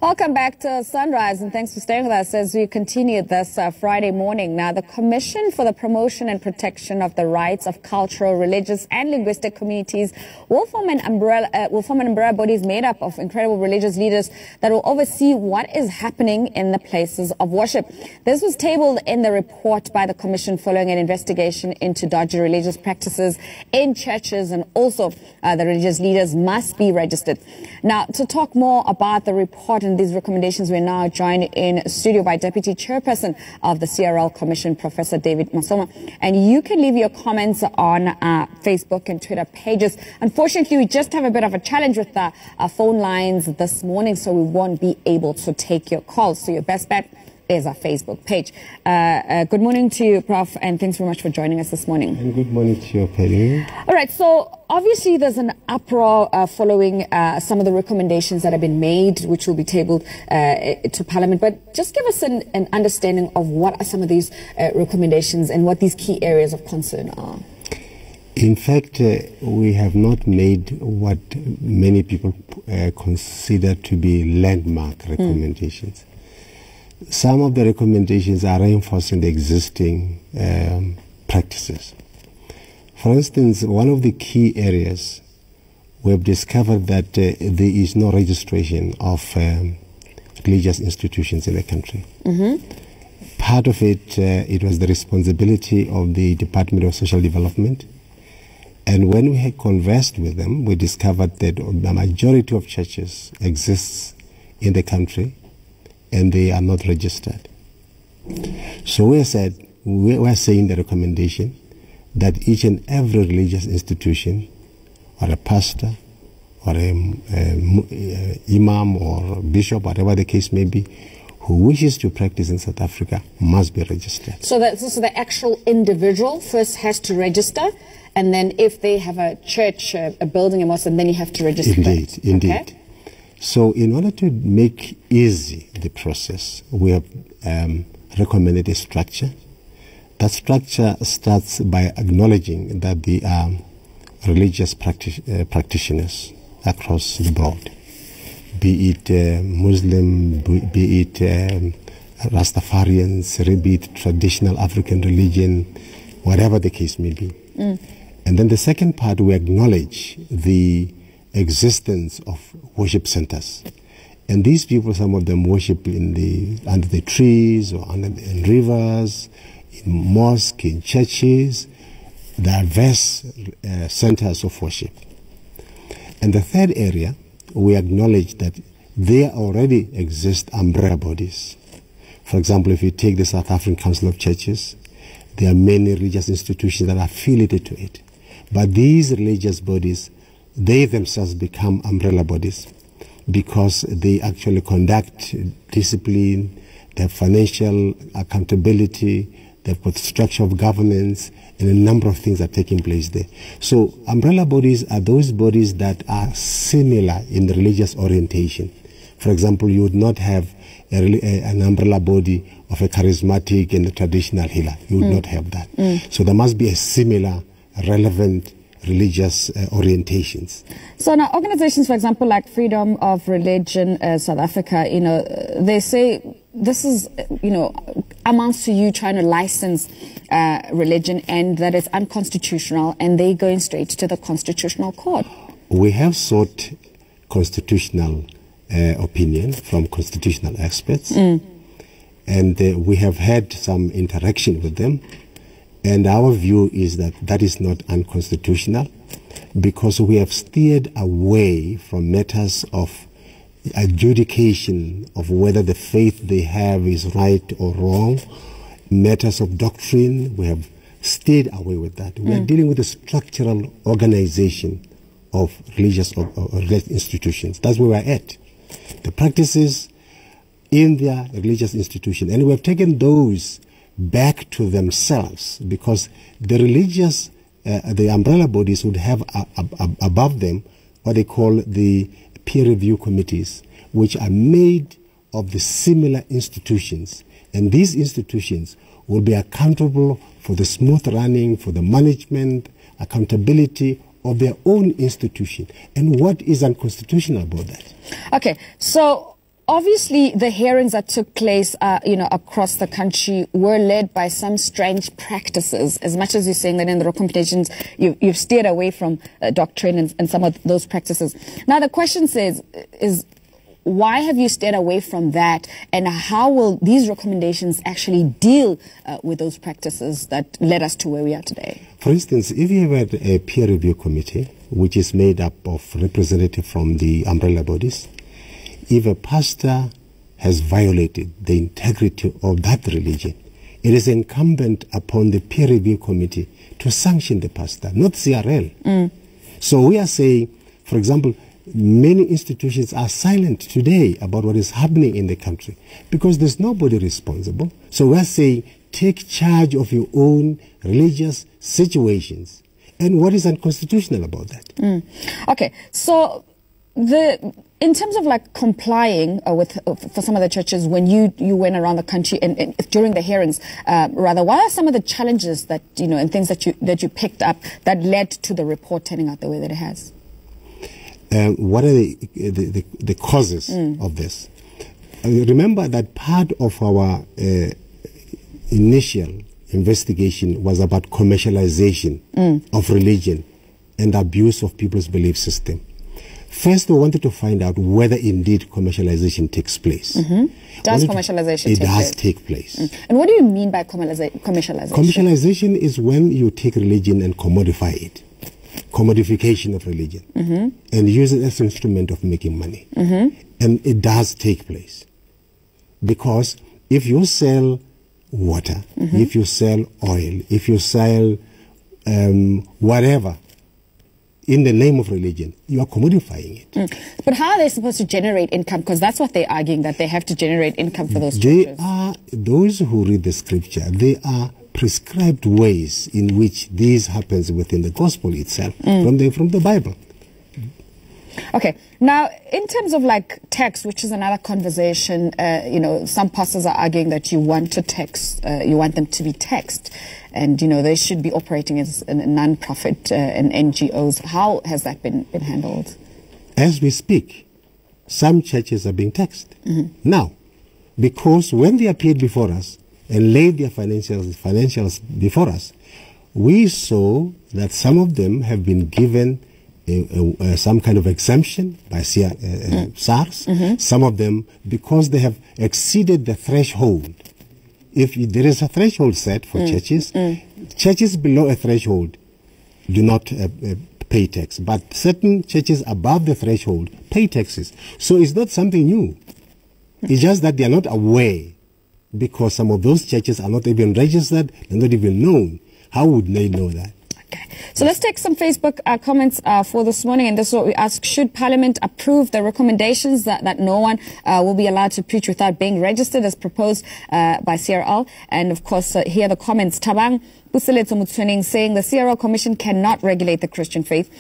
Welcome back to Sunrise, and thanks for staying with us as we continue this Friday morning. Now, the Commission for the Promotion and Protection of the Rights of Cultural, Religious and Linguistic Communities will form an umbrella bodies made up of incredible religious leaders that will oversee what is happening in the places of worship. This was tabled in the report by the Commission following an investigation into dodgy religious practices in churches, and also the religious leaders must be registered. Now, to talk more about the report and these recommendations, we're now joined in studio by Deputy Chairperson of the CRL Commission, Professor David Mosoma. And you can leave your comments on our Facebook and Twitter pages. Unfortunately, we just have a bit of a challenge with our phone lines this morning, so we won't be able to take your calls. So your best bet is our Facebook page. Good morning to you, Prof, and thanks very much for joining us this morning. And good morning to you, Penny. All right, so obviously there's an uproar following some of the recommendations that have been made, which will be tabled to Parliament. But just give us an understanding of what are some of these recommendations and what these key areas of concern are. In fact, we have not made what many people consider to be landmark recommendations. Some of the recommendations are reinforcing the existing practices. For instance, one of the key areas we have discovered that there is no registration of religious institutions in the country. Part of it, it was the responsibility of the Department of Social Development. And when we had conversed with them, we discovered that the majority of churches exists in the country and they are not registered. So we said, we are saying the recommendation that each and every religious institution, or a pastor, or an imam, or bishop, whatever the case may be, who wishes to practice in South Africa must be registered. So the actual individual first has to register, and then if they have a church, a building, a mosque, and then you have to register. Indeed, indeed. Okay? So in order to make easy the process, we have recommended a structure. That structure starts by acknowledging that there are religious practitioners across the board, be it Muslim, be it Rastafarians, be it traditional African religion, whatever the case may be. And then the second part, we acknowledge the existence of worship centers. And these people, some of them worship under the trees or in rivers, in mosques, in churches, diverse centers of worship. And the third area, we acknowledge that there already exist umbrella bodies. For example, if you take the South African Council of Churches, there are many religious institutions that are affiliated to it. But these religious bodies, they themselves become umbrella bodies because they actually conduct discipline, they have financial accountability, they've got structure of governance, and a number of things are taking place there. So umbrella bodies are those bodies that are similar in the religious orientation. For example, you would not have an umbrella body of a charismatic and a traditional healer. You would not have that. So there must be a similar, relevant religious orientations. So now organizations, for example, like Freedom of Religion South Africa, they say this is, amounts to you trying to license religion, and that it's unconstitutional, and they're going straight to the Constitutional Court. We have sought constitutional opinion from constitutional experts, and we have had some interaction with them. And our view is that that is not unconstitutional because we have steered away from matters of adjudication of whether the faith they have is right or wrong, matters of doctrine. We have steered away with that. We are dealing with the structural organization of religious institutions. That's where we're at. The practices in their religious institution. And we have taken those back to themselves because the religious, the umbrella bodies would have above them what they call the peer review committees, which are made of the similar institutions. And these institutions will be accountable for the smooth running, for the management, accountability of their own institution. And what is unconstitutional about that? Okay, so obviously the hearings that took place, across the country were led by some strange practices. As much as you're saying that in the recommendations you've steered away from doctrine and some of those practices. Now the question is why have you stayed away from that, and how will these recommendations actually deal with those practices that led us to where we are today? For instance, if you had a peer review committee, which is made up of representatives from the umbrella bodies, if a pastor has violated the integrity of that religion, it is incumbent upon the peer review committee to sanction the pastor, not CRL. So we are saying, for example, many institutions are silent today about what is happening in the country because there's nobody responsible. So we're saying take charge of your own religious situations. And what is unconstitutional about that? Okay, so in terms of like complying for some of the churches when you went around the country and during the hearings, what are some of the challenges that and things that you picked up that led to the report turning out the way that it has? What are the causes of this? Remember that part of our initial investigation was about commercialization of religion and abuse of people's belief system. First, we wanted to find out whether indeed commercialization takes place. Does commercialization take place? It does take place. And what do you mean by commercialization? Commercialization is when you take religion and commodify it. Commodification of religion. And use it as an instrument of making money. And it does take place. Because if you sell water, if you sell oil, if you sell whatever, in the name of religion, you are commodifying it. But how are they supposed to generate income? Because that's what they're arguing, that they have to generate income for those churches. Those who read the scripture, they are prescribed ways in which this happens within the gospel itself, from the Bible. Okay. Now, in terms of like tax, which is another conversation, some pastors are arguing that you want to tax, you want them to be taxed, and they should be operating as a non-profit and NGOs. How has that been handled? As we speak, some churches are being taxed now, because when they appeared before us and laid their financials before us, we saw that some of them have been given some kind of exemption by SARS. Some of them because they have exceeded the threshold. If there is a threshold set for churches, churches below a threshold do not pay tax, but certain churches above the threshold pay taxes. So it's not something new. It's just that they are not aware, because some of those churches are not even registered and not even known. How would they know that? Okay. So let's take some Facebook comments for this morning, and this is what we ask. Should Parliament approve the recommendations that no one will be allowed to preach without being registered as proposed by CRL? And of course, here are the comments. Tabang Puseletso Mutsuning saying the CRL Commission cannot regulate the Christian faith.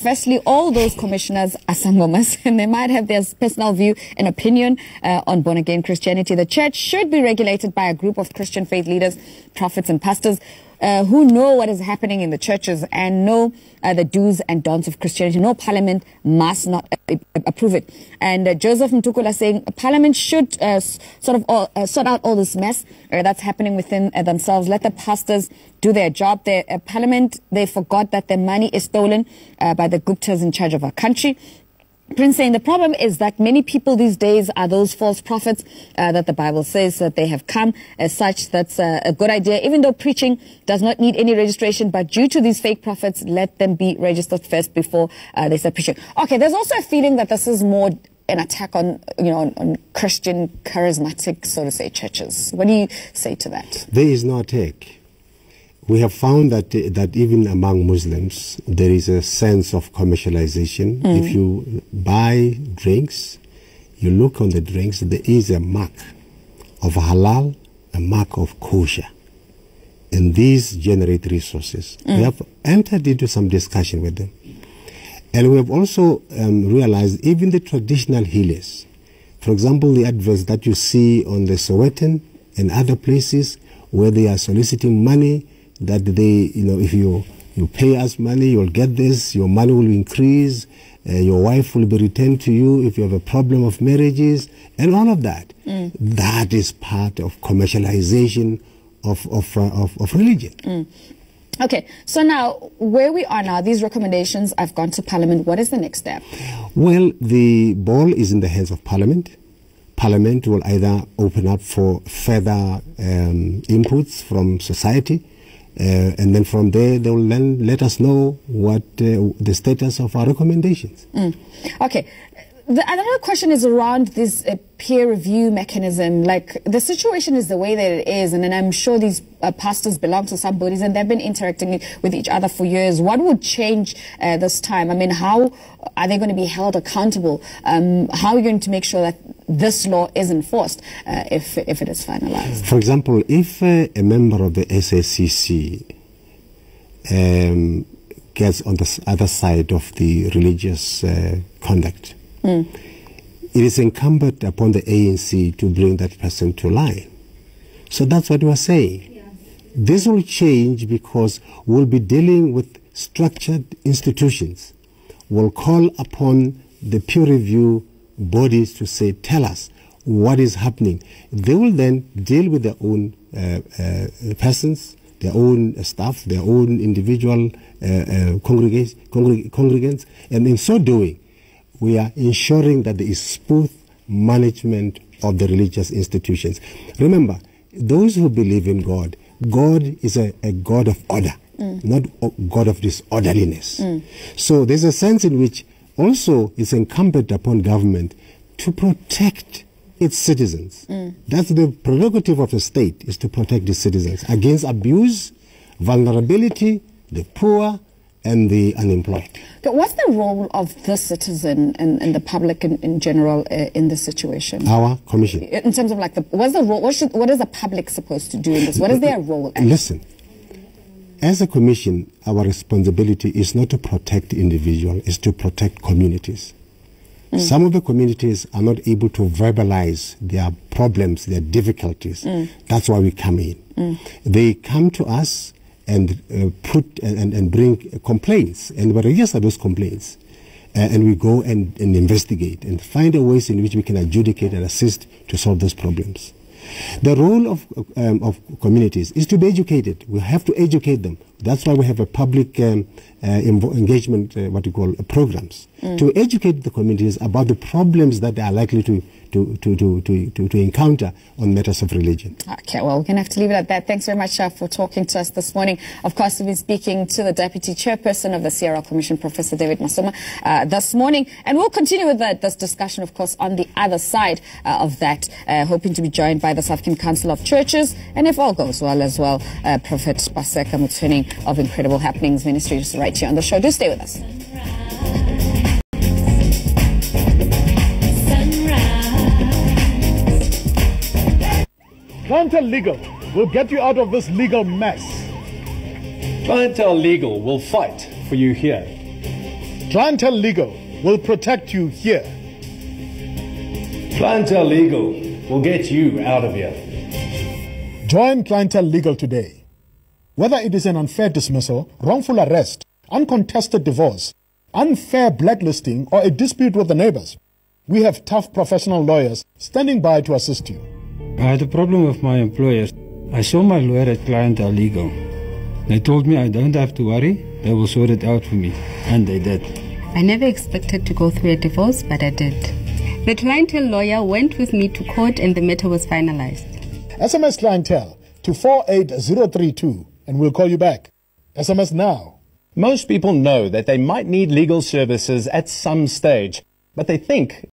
Firstly, all those commissioners are sangomas, and they might have their personal view and opinion on born-again Christianity. The church should be regulated by a group of Christian faith leaders, prophets and pastors who know what is happening in the churches and know the do's and don'ts of Christianity. No parliament must not approve it. And Joseph Mtukula saying Parliament should sort out all this mess that's happening within themselves. Let the pastors do their job. Parliament, they forgot that their money is stolen by the Guptas in charge of our country. Prince saying the problem is that many people these days are those false prophets that the Bible says that they have come. As such, that's a good idea, even though preaching does not need any registration. But due to these fake prophets, let them be registered first before they start preaching. Okay, there's also a feeling that this is more an attack on, on Christian charismatic, so to say, churches. What do you say to that? There is no attack. We have found that even among Muslims, there is a sense of commercialization. If you buy drinks, you look on the drinks, there is a mark of halal, a mark of kosher. And these generate resources. We have entered into some discussion with them. And we have also realized even the traditional healers, for example, the adverts that you see on the Sowetan and other places where they are soliciting money, that they, if you pay us money, you'll get this, your money will increase, your wife will be returned to you if you have a problem of marriages, and all of that. That is part of commercialization of religion. Okay, so now, where we are now, these recommendations have gone to Parliament. What is the next step? Well, the ball is in the hands of Parliament. Parliament will either open up for further inputs from society, and then from there they will then let us know what the status of our recommendations. Okay. Another question is around this peer review mechanism. Like, the situation is the way that it is, and then I'm sure these pastors belong to some bodies and they've been interacting with each other for years. What would change this time? I mean, how are they going to be held accountable? How are you going to make sure that this law is enforced if it is finalized? For example, if a member of the SACC gets on the other side of the religious conduct, it is incumbent upon the ANC to bring that person to line. So that's what we're saying. Yeah. This will change because we'll be dealing with structured institutions. We'll call upon the peer review bodies to say, tell us what is happening. They will then deal with their own persons, their own staff, their own individual congregants, and in so doing, we are ensuring that there is smooth management of the religious institutions. Remember, those who believe in God, God is a God of order, not a God of disorderliness. So there's a sense in which also it's incumbent upon government to protect its citizens. That's the prerogative of the state, is to protect its citizens against abuse, vulnerability, the poor, and the unemployed. But what's the role of the citizen and the public in general in this situation? Our commission. In terms of like what's the role? What is the public supposed to do in this? What is their role? Listen, as a commission, our responsibility is not to protect individuals, it's to protect communities. Some of the communities are not able to verbalize their problems, their difficulties. That's why we come in. They come to us and bring complaints, and we register those complaints, and we go and investigate and find ways in which we can adjudicate and assist to solve those problems. The role of communities is to be educated. We have to educate them. That's why we have a public engagement, what we call programs, to educate the communities about the problems that they are likely to encounter on matters of religion. Okay, well, we're going to have to leave it at that. Thanks very much for talking to us this morning. Of course, we've been speaking to the Deputy Chairperson of the CRL Commission, Professor David Mosoma, this morning. And we'll continue with this discussion, of course, on the other side of that, hoping to be joined by the South African Council of Churches, and if all goes well as well, Prophet Paseka Mutsuning of Incredible Happenings Ministry, just right here on the show. Do stay with us. Clientele Legal will get you out of this legal mess. Clientele Legal will fight for you here. Clientele Legal will protect you here. Clientele Legal will get you out of here. Join Clientele Legal today. Whether it is an unfair dismissal, wrongful arrest, uncontested divorce, unfair blacklisting, or a dispute with the neighbors, we have tough professional lawyers standing by to assist you. I had a problem with my employers. I saw my lawyer at Clientele Legal. They told me I don't have to worry, they will sort it out for me. And they did. I never expected to go through a divorce, but I did. The clientele lawyer went with me to court and the matter was finalized. SMS Clientele to 48032 and we'll call you back. SMS now. Most people know that they might need legal services at some stage, but they think